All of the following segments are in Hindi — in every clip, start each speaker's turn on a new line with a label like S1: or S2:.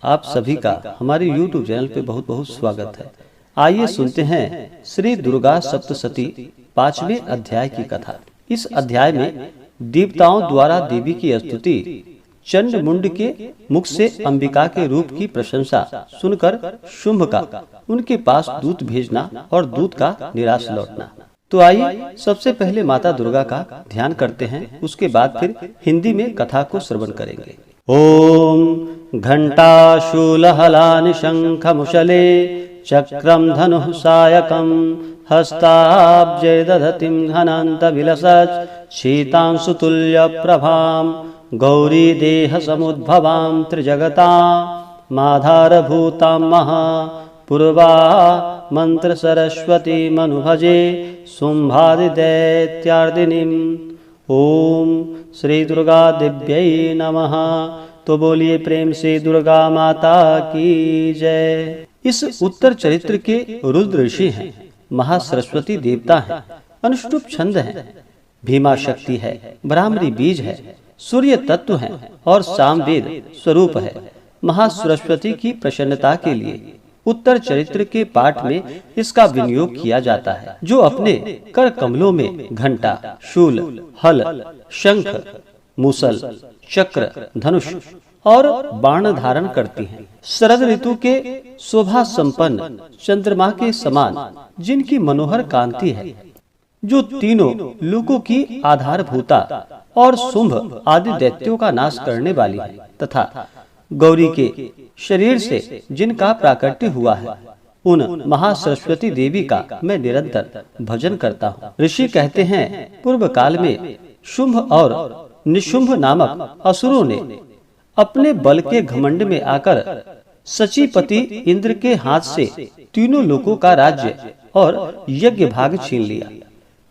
S1: आप सभी का हमारे YouTube चैनल पे बहुत बहुत स्वागत है। आइए सुनते हैं श्री दुर्गा सप्तशती 5वें अध्याय की कथा। इस अध्याय में देवताओं द्वारा देवी की स्तुति, चंड मुंड के मुख से अंबिका के रूप की प्रशंसा सुनकर शुंभ का उनके पास दूत भेजना और दूत का निराश लौटना। तो आइए सबसे पहले माता दुर्गा का ध्यान करते हैं, उसके बाद फिर हिंदी में कथा को श्रवण करेंगे। ओम घंटा शूलहलानि शंख मुशले चक्रम धनुः सायकम हस्ताब्जे दधतिं घनान्त विलसत् शीतांशुतुल्य प्रभां गौरी देह समुद्भवां त्रिजगता माधारभूतां महा पूर्वा मंत्र सरस्वती मनुभजे शुंभादि दैत्यार्दिनीं। ओम श्री दुर्गा दिव्यै नमः। तो बोलिए प्रेम से दुर्गा माता की जय। इस उत्तर चरित्र के रुद्र ऋषि हैं, महासरस्वती देवता हैं, अनुष्टुप छंद हैं, भीमा शक्ति है, ब्राह्मणी बीज है, सूर्य तत्व है और सामवेद स्वरूप है। महासरस्वती की प्रसन्नता के लिए उत्तर चरित्र के पाठ में इसका विनियोग किया जाता है, जो अपने कर कमलों में घंटा, शूल, हल, शंख, मूसल, चक्र, धनुष और बाण धारण करती हैं। शरद ऋतु के शोभा संपन्न चंद्रमा के समान जिनकी मनोहर कांति है, जो तीनों लोकों की आधारभूता और शुंभ आदि दैत्यों का नाश करने वाली है, तथा गौरी के शरीर से जिनका प्राकट्य हुआ है, उन महासरस्वती देवी का मैं निरंतर भजन करता हूँ। ऋषि कहते हैं, पूर्व काल में शुंभ और निशुंभ नामक असुरों ने अपने बल के घमंड में आकर सचीपति इंद्र के हाथ से तीनों लोकों का राज्य और यज्ञ भाग छीन लिया।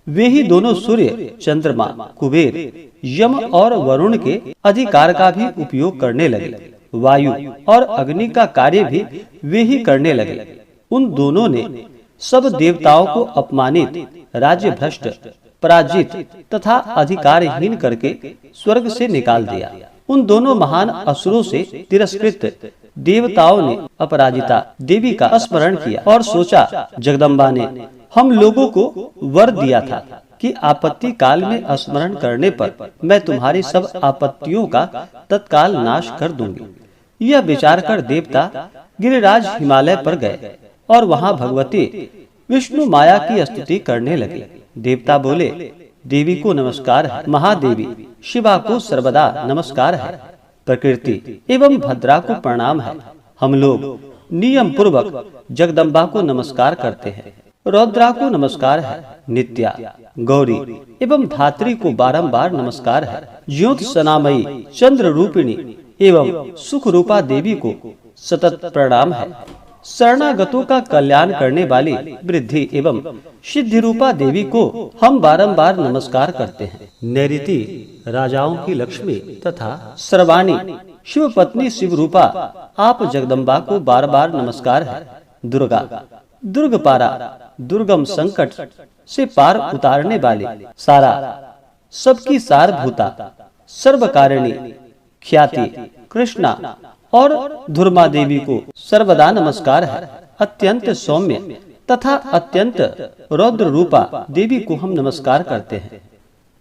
S1: वे ही दोनों सूर्य, चंद्रमा, कुबेर, यम और वरुण के अधिकार का भी उपयोग करने लगे। वायु और अग्नि का कार्य भी वे ही करने लगे। उन दोनों ने सब देवताओं को अपमानित, राज्य भ्रष्ट, पराजित तथा अधिकारहीन करके स्वर्ग से निकाल दिया। उन दोनों महान असुरों से तिरस्कृत देवताओं ने अपराजिता देवी का स्मरण किया और सोचा, जगदम्बा ने हम लोगों को वर दिया था कि आपत्ति काल में स्मरण करने पर मैं तुम्हारी सब आपत्तियों का तत्काल नाश कर दूंगी। यह विचार कर देवता गिरिराज हिमालय पर गए और वहां भगवती विष्णु माया की स्तुति करने लगे। देवता बोले, देवी को नमस्कार है, महादेवी शिवा को सर्वदा नमस्कार है, प्रकृति एवं भद्रा को प्रणाम है। हम लोग नियम पूर्वक जगदम्बा को नमस्कार करते हैं, रौद्रा को नमस्कार है, नित्या, गौरी एवं धात्री को बारंबार नमस्कार है, ज्योत सनामयी, चंद्र रूपिणी एवं सुख रूपा देवी को सतत प्रणाम है। शरणागतों का कल्याण करने वाली वृद्धि एवं सिद्धि रूपा देवी को हम बारंबार नमस्कार करते हैं। नैऋति राजाओं की लक्ष्मी तथा सर्वाणी शिव पत्नी शिव रूपा आप जगदम्बा को बार बार नमस्कार है। दुर्गा, दुर्गपारा, दुर्गम संकट से पार उतारने वाली, सारा सबकी सारभूता, सर्वकारिणी, ख्याति, कृष्णा और धुर्मा देवी को सर्वदा नमस्कार है। अत्यंत सौम्य तथा अत्यंत रौद्र रूपा देवी को हम नमस्कार करते हैं,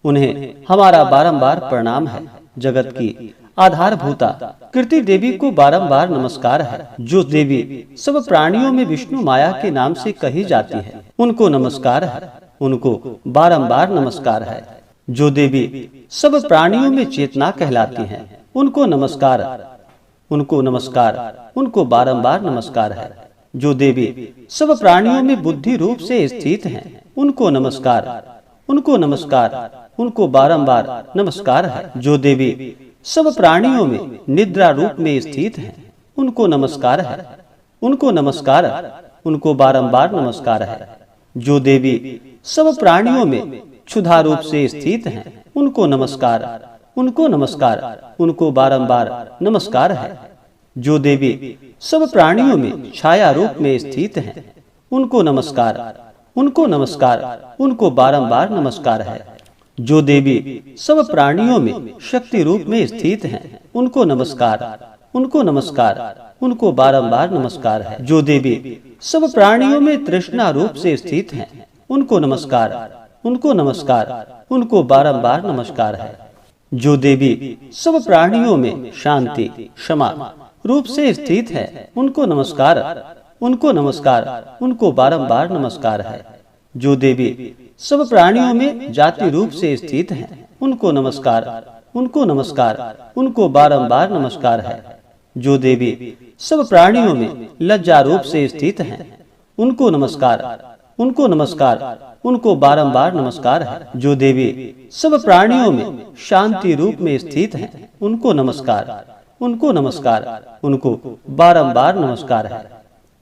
S1: उन्हें हमारा बारंबार प्रणाम है। जगत की आधारभूता कीर्ति देवी को बारंबार नमस्कार है। जो देवी सब प्राणियों में विष्णु माया के नाम से कही जाती है, उनको नमस्कार है, उनको बारंबार नमस्कार है। जो देवी सब प्राणियों में चेतना कहलाती हैं, उनको नमस्कार, उनको नमस्कार, उनको बारंबार नमस्कार है। जो देवी सब प्राणियों में बुद्धि रूप से स्थित हैं, उनको नमस्कार, उनको नमस्कार, उनको बारंबार नमस्कार है। जो देवी सब प्राणियों में निद्रा रूप में स्थित हैं, उनको नमस्कार है, उनको नमस्कार, उनको बारंबार नमस्कार है। जो देवी सब प्राणियों में क्षुधा रूप से स्थित हैं, उनको नमस्कार, उनको नमस्कार, उनको बारंबार नमस्कार है। जो देवी सब प्राणियों में छाया रूप में स्थित हैं, उनको नमस्कार, उनको नमस्कार, उनको बारंबार नमस्कार है। जो देवी सब प्राणियों में शक्ति रूप में स्थित हैं, उनको नमस्कार, उनको नमस्कार, उनको बारंबार नमस्कार है। जो देवी सब प्राणियों में तृष्णा रूप से स्थित हैं, उनको नमस्कार, उनको नमस्कार, उनको बारंबार नमस्कार है। जो देवी सब प्राणियों में शांति, क्षमा रूप से स्थित है, उनको नमस्कार, उनको नमस्कार, उनको बारंबार नमस्कार है। जो देवी सब प्राणियों में जाति रूप से स्थित हैं, उनको नमस्कार, उनको नमस्कार, उनको बारंबार नमस्कार है। जो देवी सब प्राणियों में लज्जा रूप से स्थित हैं, उनको नमस्कार, उनको नमस्कार, उनको बारंबार नमस्कार है। जो देवी सब प्राणियों में शांति रूप में स्थित हैं, उनको नमस्कार, उनको नमस्कार, उनको बारंबार नमस्कार है।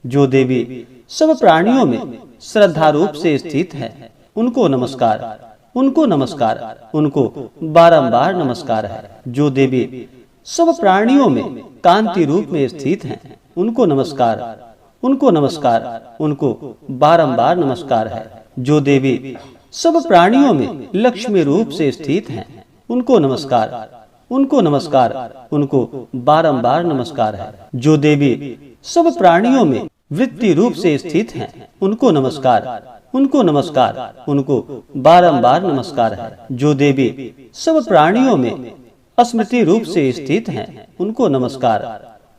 S1: जो देवी सब प्राणियों में श्रद्धा रूप से स्थित है, उनको नमस्कार, उनको नमस्कार, उनको बारंबार नमस्कार है। जो देवी सब प्राणियों में कांति रूप में स्थित हैं, उनको नमस्कार, उनको नमस्कार, उनको बारंबार नमस्कार है। जो देवी सब प्राणियों में लक्ष्मी रूप से स्थित हैं, उनको नमस्कार, उनको नमस्कार, उनको बारंबार नमस्कार है। जो देवी सब प्राणियों में वृत्ति रूप से स्थित हैं, उनको नमस्कार, उनको नमस्कार, उनको बारंबार नमस्कार है। जो देवी सब प्राणियों में स्मृति रूप से स्थित हैं, उनको नमस्कार,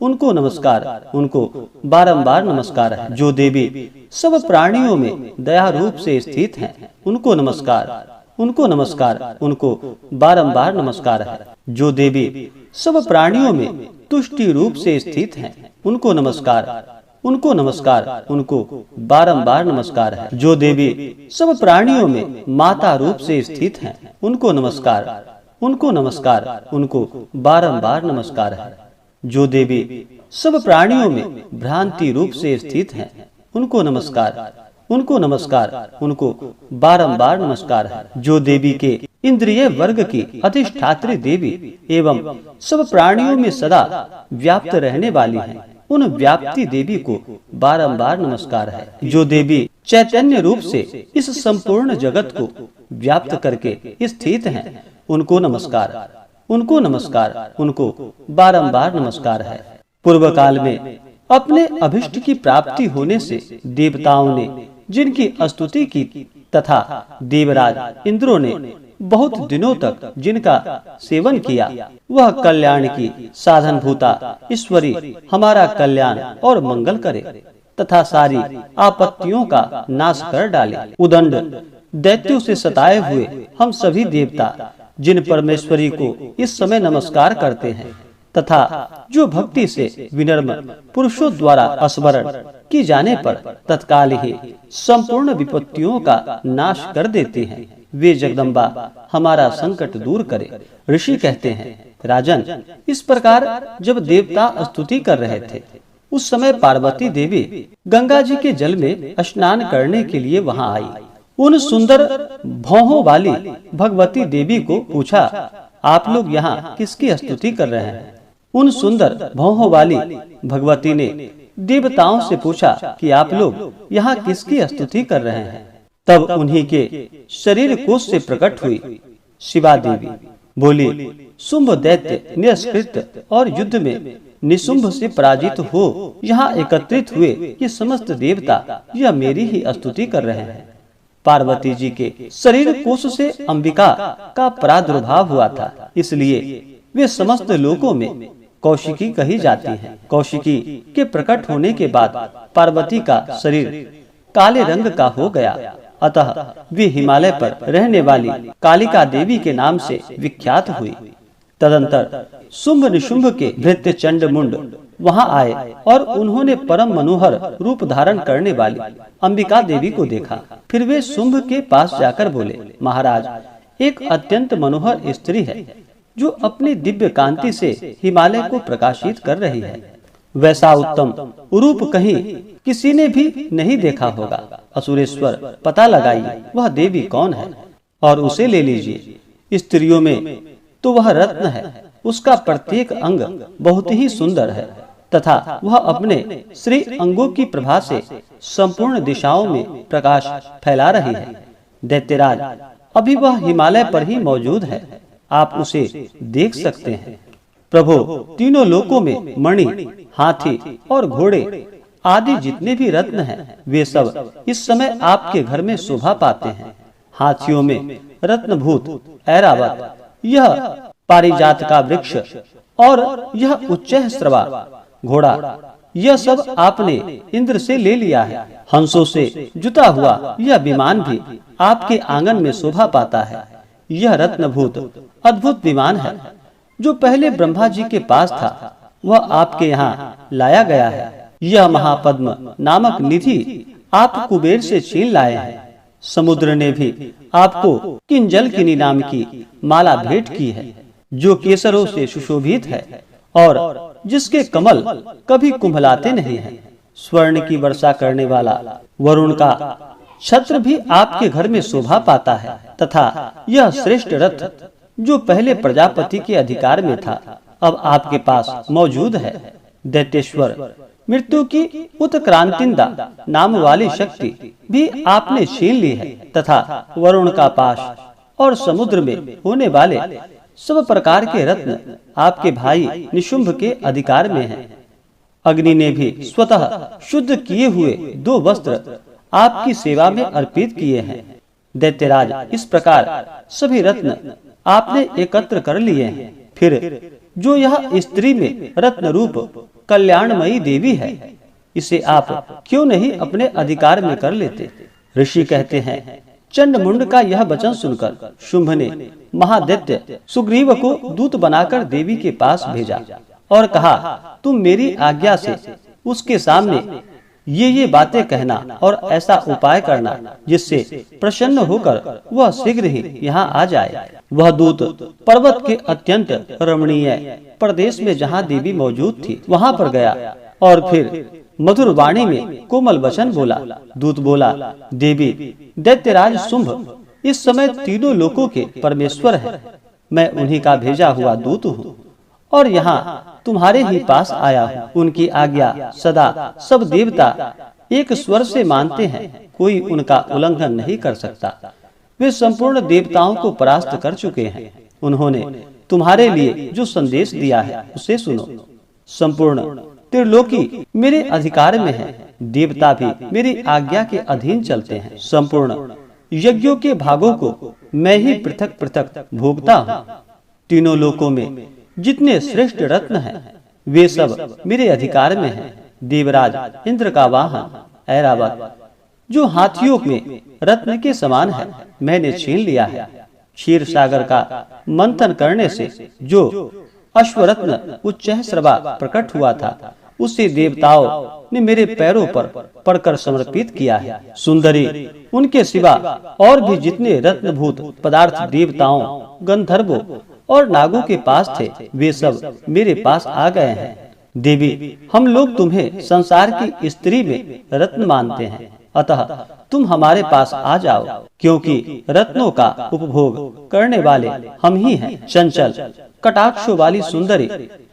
S1: उनको नमस्कार, उनको बारंबार नमस्कार है। जो देवी सब प्राणियों में दया रूप से स्थित हैं, उनको नमस्कार, उनको नमस्कार, उनको बारंबार नमस्कार है। जो देवी सब प्राणियों में तुष्टि रूप से स्थित हैं, उनको नमस्कार, उनको नमस्कार, उनको बारंबार नमस्कार है। जो देवी सब प्राणियों में माता रूप से स्थित हैं, उनको नमस्कार, उनको नमस्कार, उनको बारंबार नमस्कार है। जो देवी सब प्राणियों में भ्रांति रूप से स्थित हैं, उनको नमस्कार, उनको नमस्कार, उनको बारंबार नमस्कार है। जो देवी के इंद्रिय वर्ग की अधिष्ठात्री देवी एवं सब प्राणियों में सदा व्याप्त रहने वाली हैं, उन व्याप्ति देवी को बारंबार नमस्कार है। जो देवी चैतन्य रूप से इस संपूर्ण जगत को व्याप्त करके स्थित हैं, उनको नमस्कार, उनको नमस्कार, उनको बारंबार नमस्कार है। पूर्व काल में अपने अभिष्ट की प्राप्ति होने से देवताओं ने जिनकी स्तुति की तथा देवराज इंद्रों ने बहुत दिनों तक जिनका सेवन किया, वह कल्याण की साधन भूता ईश्वरी हमारा कल्याण और मंगल करे तथा सारी आपत्तियों का नाश कर डाले। उदंड दैत्यों से सताए हुए हम सभी देवता जिन परमेश्वरी को इस समय नमस्कार करते हैं तथा जो भक्ति से विनम्र पुरुषों द्वारा स्मरण की जाने पर तत्काल ही संपूर्ण विपत्तियों का नाश कर देते हैं, वे जगदम्बा हमारा संकट दूर करे। ऋषि कहते हैं, राजन, इस प्रकार जब देवता स्तुति कर रहे थे, उस समय पार्वती देवी गंगा जी के जल में स्नान करने के लिए वहां आई। उन सुंदर भौहों वाली भगवती देवी को पूछा, आप लोग यहाँ किसकी स्तुति कर रहे हैं? उन सुंदर भौहों वाली भगवती ने देवताओं से पूछा कि आप लोग यहाँ किसकी स्तुति कर रहे हैं? तब उन्हीं के शरीर कोश से प्रकट हुई शिवा देवी, बोली, शुंभ दैत्य निष्कृत और युद्ध में निशुंभ से पराजित हो यहाँ एकत्रित हुए ये समस्त देवता यह मेरी ही स्तुति कर रहे हैं। पार्वती जी के शरीर कोश से अंबिका का प्रादुर्भाव हुआ था, इसलिए वे समस्त लोकों में कौशिकी कही जाती हैं। कौशिकी के प्रकट होने के बाद पार्वती का शरीर काले रंग का हो गया, अतः वे हिमालय पर रहने वाली कालिका देवी के नाम से विख्यात हुई। तदंतर शुंभ निशुंभ के भृत्य चंड मुंड वहां आए और उन्होंने परम मनोहर रूप धारण करने वाली अंबिका देवी को देखा। फिर वे शुंभ के पास जाकर बोले, महाराज, एक अत्यंत मनोहर स्त्री है जो अपनी दिव्य कांति से हिमालय को प्रकाशित कर रही है। वैसा उत्तम रूप कहीं किसी ने भी नहीं देखा होगा। असुरेश्वर, पता लगाइए वह देवी कौन है और उसे ले लीजिए। स्त्रियों में तो वह रत्न है, उसका प्रत्येक अंग बहुत ही सुंदर है तथा वह अपने श्री अंगों की प्रभा से संपूर्ण दिशाओं में प्रकाश फैला रही है। दैत्यराज, अभी वह हिमालय पर ही मौजूद है, आप उसे देख सकते हैं। प्रभु, तीनों लोकों में मणि, हाथी और घोड़े आदि जितने भी रत्न हैं, वे सब इस समय आपके घर में शोभा पाते हैं। हाथियों में रत्नभूत ऐरावत, यह पारिजात का वृक्ष और यह उच्चैःश्रवा घोड़ा, यह सब आपने इंद्र से ले लिया है। हंसों से जुता हुआ यह विमान भी आपके आंगन में शोभा पाता है। यह रत्नभूत अद्भुत विमान है, जो पहले ब्रह्मा जी के पास था, वह आपके यहाँ लाया गया है। यह महापद्म नामक निधि आप कुबेर से छीन लाए हैं। समुद्र ने भी आपको किंजलकिनी नाम की माला भेंट की है, जो केसरों से सुशोभित है और जिसके कमल कभी कुंभलाते नहीं हैं। स्वर्ण की वर्षा करने वाला वरुण का छत्र भी आपके घर में शोभा पाता है, तथा यह श्रेष्ठ रथ जो पहले प्रजापति के अधिकार में था, अब आपके पास मौजूद है। दैत्येश्वर मृत्यु की उत्क्रांतिंदा नाम वाली शक्ति भी आपने छीन ली है, तथा वरुण का पाश और समुद्र में होने वाले सब प्रकार के रत्न आपके भाई निशुंभ के अधिकार में हैं। अग्नि ने भी स्वतः शुद्ध किए हुए 2 वस्त्र आपकी सेवा में अर्पित किए हैं। दैत्यराज, इस प्रकार सभी रत्न आपने एकत्र कर लिए हैं। फिर जो यह स्त्री में रत्न रूप कल्याणमयी देवी है, इसे आप क्यों नहीं अपने अधिकार में कर लेते? ऋषि कहते हैं, चंडमुंड का यह वचन सुनकर शुंभ ने महादैत्य सुग्रीव को दूत बनाकर देवी के पास भेजा और कहा, तुम मेरी आज्ञा से उसके सामने ये बातें कहना और ऐसा उपाय करना जिससे प्रसन्न होकर वह शीघ्र ही यहाँ आ जाए। वह दूत पर्वत के अत्यंत रमणीय प्रदेश में जहाँ देवी मौजूद थी, वहाँ पर गया और फिर मधुर वाणी में कोमल वचन बोला। दूत बोला, देवी, दैत्यराज शुंभ इस समय तीनों लोकों के परमेश्वर है। मैं उन्हीं का भेजा हुआ दूत हूँ और यहाँ तुम्हारे ही पास आया हूँ। उनकी आज्ञा सदा सब देवता एक स्वर से मानते हैं, कोई उनका उल्लंघन नहीं कर सकता। वे संपूर्ण देवताओं को परास्त कर चुके हैं। उन्होंने तुम्हारे लिए जो संदेश दिया है उसे सुनो। संपूर्ण त्रिलोकी मेरे अधिकार में है, देवता भी मेरी आज्ञा के अधीन चलते हैं। संपूर्ण यज्ञों के भागों को मैं ही पृथक पृथक भोगता हूँ। तीनों लोकों में जितने श्रेष्ठ रत्न हैं, वे सब मेरे अधिकार में हैं। देवराज इंद्र का वाहन ऐरावत, जो हाथियों में रत्न के समान है, मैंने छीन लिया है। क्षीर सागर का मंथन करने से जो अश्वरत्न उच्चैःश्रवा प्रकट हुआ था, उसे देवताओं ने मेरे पैरों पर पड़कर समर्पित किया है। सुंदरी, उनके सिवा और भी जितने रत्नभूत पदार्थ देवताओं, गंधर्वों और नागों के पास थे, वे सब मेरे पास आ गए हैं। देवी, हम लोग तुम्हें संसार की स्त्री में रत्न मानते हैं, अतः तुम हमारे पास आ जाओ, क्योंकि रत्नों का उपभोग करने वाले हम ही हैं। चंचल कटाक्षों वाली सुंदरी,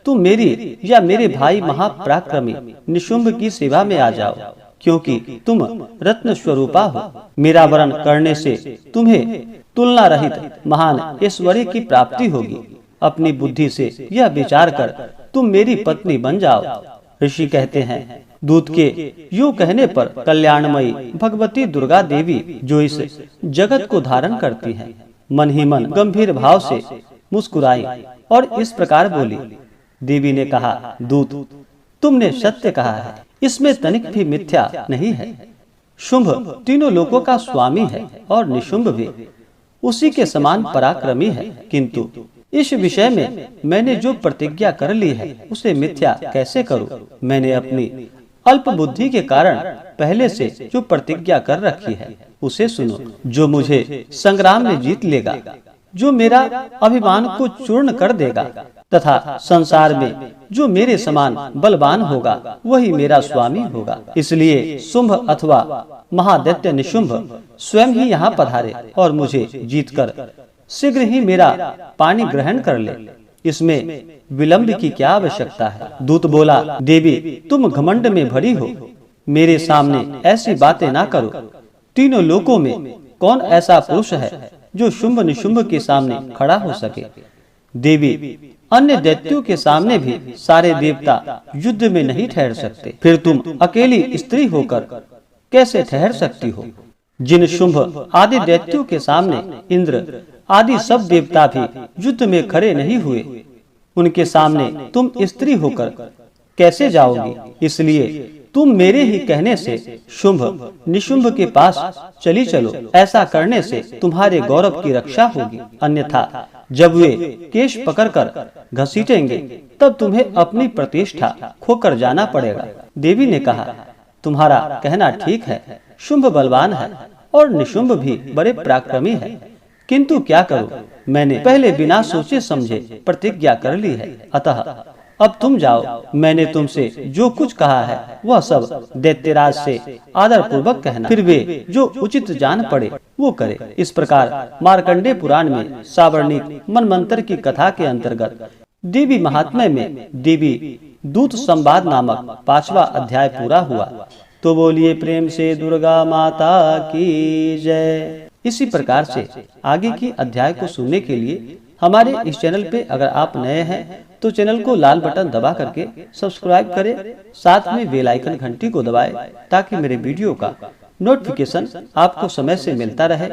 S1: तुम मेरी या मेरे भाई महापराक्रमी निशुंभ की सेवा में आ जाओ, क्योंकि तुम रत्न स्वरूपा हो। मेरा वरण करने से तुम्हें तुलना रहित महान ऐश्वर्य की प्राप्ति होगी। अपनी बुद्धि से यह विचार कर तुम मेरी पत्नी बन जाओ। ऋषि कहते हैं, दूत के यूं कहने पर कल्याणमयी भगवती दुर्गा देवी, जो इस जगत को धारण करती हैं, मन ही मन गंभीर भाव से मुस्कुराई और इस प्रकार बोली। देवी ने कहा, दूत, तुमने सत्य कहा है, इसमें तनिक भी मिथ्या नहीं है। शुंभ तीनों लोकों का स्वामी है और निशुंभ भी उसी के समान पराक्रमी है, किंतु इस विषय में मैंने जो प्रतिज्ञा कर ली है उसे मिथ्या कैसे करूं? मैंने अपनी अल्प बुद्धि के कारण पहले से जो प्रतिज्ञा कर रखी है उसे सुनो। जो मुझे संग्राम में जीत लेगा, जो मेरा अभिमान को चूर्ण कर देगा, तथा संसार में जो मेरे समान बलवान होगा, वही मेरा स्वामी होगा। इसलिए शुंभ अथवा महादैत्य निशुंभ स्वयं ही यहाँ पधारे और मुझे जीतकर शीघ्र ही मेरा पानी ग्रहण कर ले। इसमें विलंब की क्या आवश्यकता है? दूत बोला, देवी, तुम घमंड में भरी हो, मेरे सामने ऐसी बातें ना करो। तीनों लोकों में कौन ऐसा पुरुष है जो शुंभ निशुंभ के सामने खड़ा हो सके? देवी, अन्य दैत्यों के सामने भी सारे देवता युद्ध में नहीं ठहर सकते, फिर तुम अकेली स्त्री होकर कैसे ठहर सकती हो? जिन शुंभ आदि दैत्यों के सामने इंद्र आदि सब देवता भी युद्ध में खड़े नहीं हुए, उनके सामने तुम स्त्री होकर कैसे जाओगी? इसलिए तुम मेरे ही कहने से शुंभ निशुंभ के पास चली चलो। ऐसा करने से तुम्हारे गौरव की रक्षा होगी, अन्यथा जब वे केश पकड़कर घसीटेंगे तब तुम्हें अपनी प्रतिष्ठा खोकर जाना पड़ेगा। देवी ने कहा, तुम्हारा कहना ठीक है, शुंभ बलवान है और निशुंभ भी बड़े पराक्रमी है, किंतु क्या करूं? मैंने पहले बिना सोचे समझे प्रतिज्ञा कर ली है, अतः अब तुम जाओ। मैंने तुमसे जो कुछ कहा है वह सब दैत्यराज से आदर पूर्वक कहना, फिर वे जो उचित जान पड़े वो करे। इस प्रकार मार्कंडेय पुराण में सावर्णिक मनमंत्र की कथा के अंतर्गत देवी महात्म्य में देवी दूत संवाद नामक 5वां अध्याय पूरा हुआ। तो बोलिए प्रेम से दुर्गा माता की जय। इसी प्रकार से आगे की अध्याय को सुनने के लिए हमारे इस चैनल पे अगर आप नए हैं तो चैनल को लाल बटन दबा करके सब्सक्राइब करें, साथ में बेल आइकन घंटी को दबाएं ताकि मेरे वीडियो का नोटिफिकेशन आपको समय से मिलता रहे।